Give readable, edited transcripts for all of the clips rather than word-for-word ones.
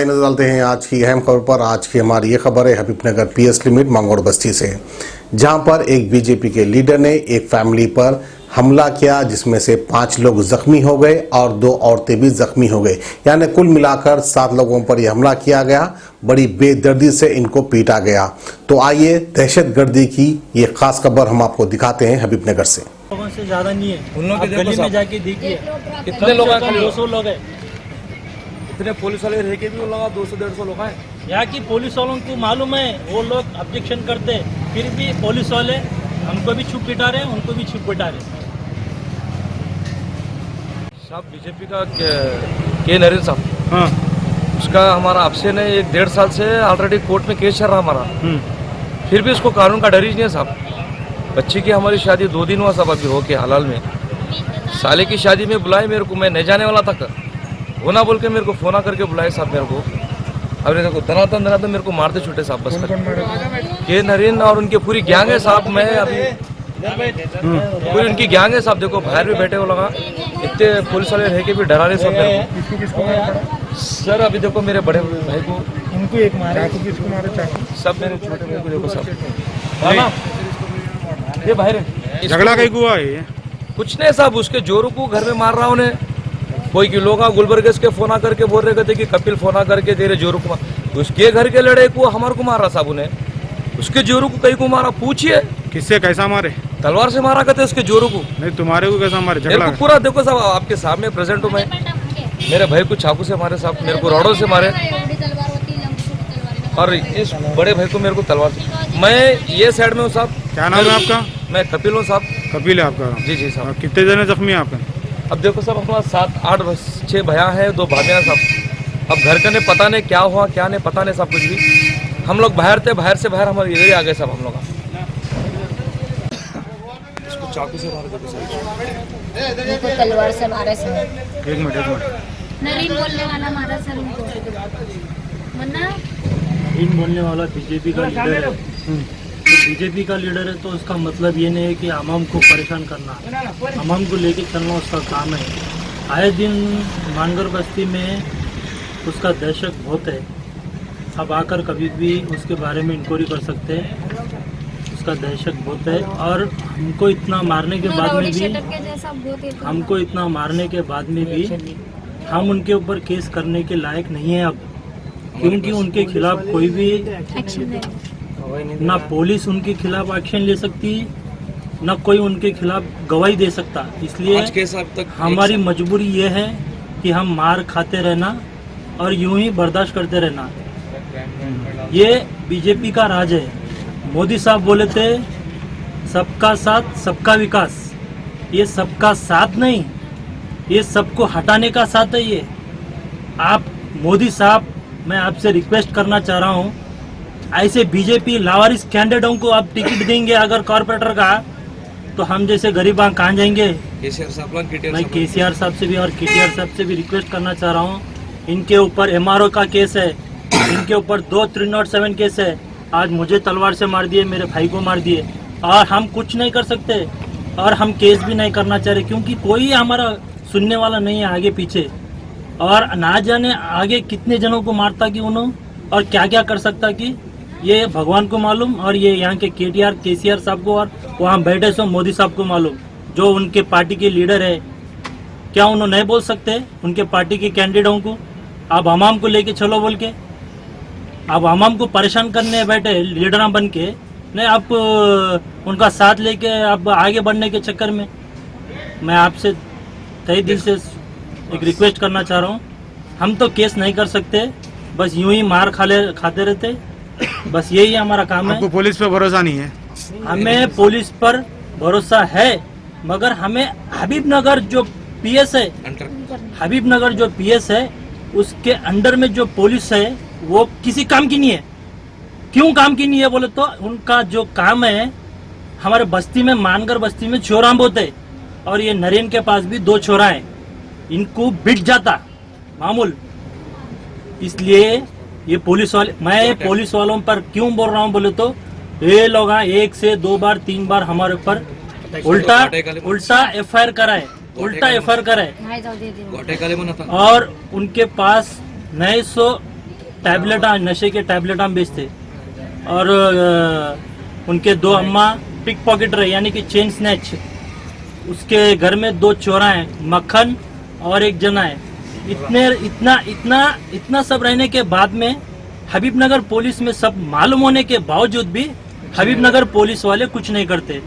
नजर डालते हैं आज की अहम खबर पर। आज की हमारी ये खबर है हबीबनगर पीएस लिमिट मांगोड़ बस्ती से, जहां पर एक बीजेपी के लीडर ने एक फैमिली पर हमला किया, जिसमें से 5 लोग जख्मी हो गए और 2 औरतें भी जख्मी हो गई। यानी कुल मिलाकर 7 लोगों पर यह हमला किया गया। बड़ी बेदर्दी से इनको पीटा गया। तो आइए दहशतगर्दी की ये खास खबर हम आपको दिखाते हैं हबीबनगर से। लोगों से ज्यादा नहीं है, उन लोगों के गली में जाके देखिए कितने लोग हैं, 200 लोग हैं। इतने पुलिस वाले रह के भी उन लोग 200-150 लोग हैं। यहाँ की पुलिस वालों को मालूम है, वो लोग ऑब्जेक्शन करते हैं, फिर भी पुलिस वाले हमको भी छुप पिटा रहे, उनको भी छुप पिटा रहे। साहब बीजेपी का के नरेंद्र साहब, हाँ, उसका हमारा आपसे ने 1-1.5 साल से ऑलरेडी कोर्ट में केस चल रहा हमारा, फिर भी उसको कानून का डर ही नहीं है साहब। बच्ची की हमारी शादी 2 दिन हुआ साहब, अभी हो के हलाल में। साले की शादी में बुलाए मेरे को, मैं नहीं जाने वाला था, होना बोल के मेरे को फोन करके बुलाए साहब मेरे को। अब देखो धनाधन मेरे को मारते छूटे साहब बस के नरेंद्र और उनकी पूरी गैंग है साहब। मैं अभी पूरी उनकी गैंग है साहब। देखो बाहर भी बैठे हो लगा, इतने पुलिस वाले रह के भी डरा रहे सब मेरे को। सर अभी देखो मेरे बड़े भाई को उनको एक मारे, किसको मारे, सब मेरे छोटे भाई को देखो सब। ये बाहर झगड़ा कहीं हुआ है? कुछ नहीं साहब, उसके जोरू को घर में मार रहा उन्हें। कोई कि लोग गुलबर्ग के फोन करके बोल रहे थे कि कपिल फोन करके तेरे जोरू को, उसके घर के लड़े को हमारे को मारा साहब उन्हें। उसके जोरू को कहीं को मारा, पूछिए किससे कैसा मारे? तलवार से मारा कहते उसके जोरू को। नहीं तुम्हारे को कैसा मारे? मेरे को पूरा देखो साहब, आपके सामने प्रेजेंट हूँ मैं। मेरे भाई को चाकू से मारे साहब, मेरे को रॉडों से मारे, और इस बड़े भाई को मेरे को तलवार से। मैं ये साइड में हूँ साहब। क्या नाम है आपका? मैं कपिल हूँ साहब। कपिल है आपका? जी जी साहब। कितने जने जख्मी है आपके? अब देखो साहब, हमारा 7-8-6 भैया हैं, 2 भाभियाँ साहब। अब घर का नहीं पता नहीं क्या हुआ क्या नहीं पता नहीं साहब कुछ भी। हम लोग बाहर थे, बाहर से बाहर हमारे इधर ही आ गए साहब हम लोग। इसको चाकू से मारे देखो साहब, उनको तलवार से मारे सर। एक मिनट नरीन बोलने वाला मारा सर उनको। मन्ना इन बोलने वाला बीजेपी का लीडर है। तो बीजेपी का लीडर है तो उसका मतलब ये नहीं है कि आवाम को परेशान करना, आवाम को लेके चलना उसका काम है। आए दिन मानगढ़ बस्ती में उसका दहशत बहुत है। अब आकर कभी भी उसके बारे में इंक्वायरी कर सकते हैं। उसका दहशत बहुत है, और हमको इतना मारने के बाद में भी हम उनके ऊपर केस करने के लायक नहीं है अब, क्योंकि उनके खिलाफ कोई भी ना पुलिस उनके खिलाफ एक्शन ले सकती, ना कोई उनके खिलाफ गवाही दे सकता। इसलिए आज के हिसाब तक हमारी मजबूरी ये है कि हम मार खाते रहना और यूं ही बर्दाश्त करते रहना। ये बीजेपी का राज है। मोदी साहब बोले थे सबका साथ सबका विकास। ये सबका साथ नहीं, ये सबको हटाने का साथ है। ये आप मोदी साहब, मैं आपसे रिक्वेस्ट करना चाह रहा हूँ, ऐसे बीजेपी लावारिस कैंडिडेटों को आप टिकट देंगे अगर कॉर्पोरेटर का, तो हम जैसे गरीब कहाँ जाएंगे? मैं केसीआर साहब से भी और केटीआर साहब से भी रिक्वेस्ट करना चाह रहा हूँ, इनके ऊपर MRO का केस है, इनके ऊपर 2 307 केस है। आज मुझे तलवार से मार दिए, मेरे भाई को मार दिए, और हम कुछ नहीं कर सकते, और हम केस भी नहीं करना चाह रहे, क्योंकि कोई हमारा सुनने वाला नहीं है आगे पीछे। और ना जाने आगे कितने जनों को मारता कि उन्होंने, और क्या क्या कर सकता कि ये भगवान को मालूम, और ये यहाँ के केटीआर केसीआर साहब को और वहाँ बैठे सो मोदी साहब को मालूम, जो उनके पार्टी के लीडर है। क्या उन्होंने नहीं बोल सकते उनके पार्टी के कैंडिडेटों को आप हमाम को लेके चलो बोल के? आप हमाम को परेशान करने बैठे लीडर बन के, नहीं आप उनका साथ लेके आप आगे बढ़ने के चक्कर में। मैं आपसे तहे दिल से एक रिक्वेस्ट करना चाह रहा हूँ, हम तो केस नहीं कर सकते, बस यूं ही मार खाते रहते, बस यही हमारा काम है। आपको पुलिस पे भरोसा नहीं है? हमें पुलिस पर भरोसा है, मगर हमें हबीबनगर जो पीएस है, हबीबनगर जो पीएस है उसके अंडर में जो पुलिस है वो किसी काम की नहीं है। क्यों काम की नहीं है बोले तो उनका जो काम है, हमारे बस्ती में मानगढ़ बस्ती में चोरा बहुत है, और ये नरेन के पास भी 2 चोरा है, इनको बिट जाता मामूल। इसलिए ये पुलिस वाले, मैं पुलिस वालों पर क्यों बोल रहा हूँ बोले तो ये लोग 1 से 2 बार 3 बार हमारे ऊपर उल्टा FIR कराए, उल्टा FIR कराए, और उनके पास 900 टैबलेट नशे के टैबलेट बेचते और उनके दो अम्मा पिक पॉकेटर है यानी कि चेन स्नैच। उसके घर में 2 चोरा हैं, मक्खन और एक जना है। इतना सब रहने के बाद में हबीबनगर पुलिस में सब मालूम होने के बावजूद भी हबीबनगर पुलिस वाले कुछ नहीं करते।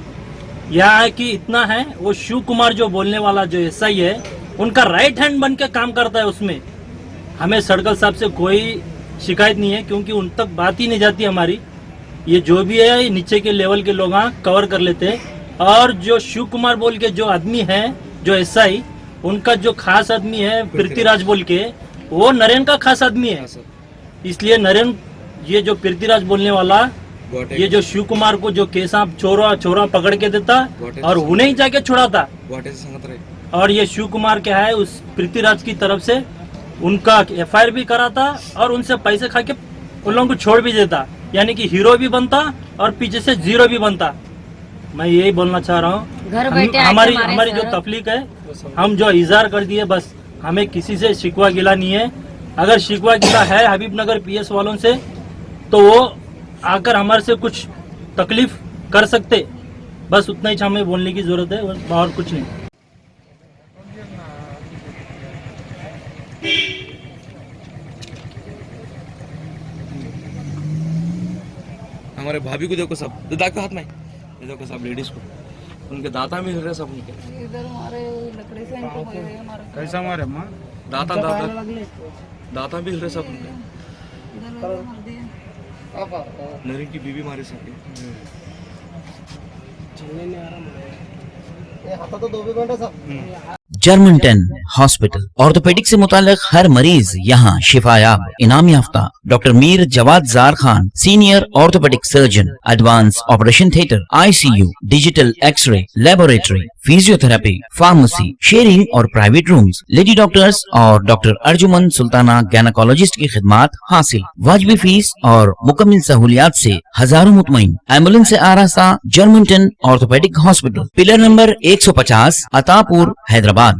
यहाँ कि इतना है, वो शिव कुमार जो बोलने वाला जो एसआई है उनका राइट हैंड बन के काम करता है उसमें। हमें सड़कल साहब से कोई शिकायत नहीं है क्योंकि उन तक बात ही नहीं जाती हमारी। ये जो भी है नीचे के लेवल के लोग कवर कर लेते हैं। और जो शिव कुमार बोल के जो आदमी है जो एसआई, उनका जो खास आदमी है पृथ्वीराज बोल के, वो नरेन का खास आदमी है। इसलिए नरेन ये जो पृथ्वीराज बोलने वाला ये जो शिव कुमार को जो केसा चोरा पकड़ के देता और उन्हें ही जाके छुड़ाता। और ये शिव कुमार क्या है उस पृथ्वीराज की तरफ से उनका एफआईआर भी कराता और उनसे पैसे खा के उन लोगों को छोड़ भी देता, यानी कि हीरो भी बनता और पीछे से जीरो भी बनता। मैं यही बोलना चाह रहा हूँ। हमारी जो तकलीफ है हम जो इजहार कर दिए, बस हमें किसी से शिकवा गिला नहीं है। अगर शिकवा गिला है हबीबनगर पीएस वालों से तो वो आकर हमारे से कुछ तकलीफ कर सकते, बस उतना ही हमें बोलने की जरूरत है और कुछ नहीं। हमारे भाभी को देखो सब, देखो हाथ में, ये देखो सब लेडीज को, उनके दांता भी हिल रहे सब उनके। इधर हमारे लकड़ी से इनको मारे हैं, हमारे कैसा मारे अम्मा? दांता भी हिल रहे सब उनके। इधर मार दिए। नरेन की बीवी मारे सबके। जर्मन 10 हॉस्पिटल ऑर्थोपेडिक से मुताल्लिक हर मरीज यहाँ शिफायाब। इनाम याफ्ता doctor Mir Jawad Jar Khan, senior orthopaedic surgeon, advance operation theatre, ICU, digital x ray, laboratory, physiotherapy, pharmacy, sharing और प्राइवेट रूम्स, लेडी डॉक्टर्स और डॉक्टर अर्जुमन सुल्ताना गैनाकोलॉजिस्ट की खिदमात हासिल। वाजिबी फीस और मुकम्मल सहूलियात से हजारों मुतमईन। एम्बुलेंस से आरास्ता German 10 orthopaedic hospital, pillar number 150, Attapur, Hyderabad.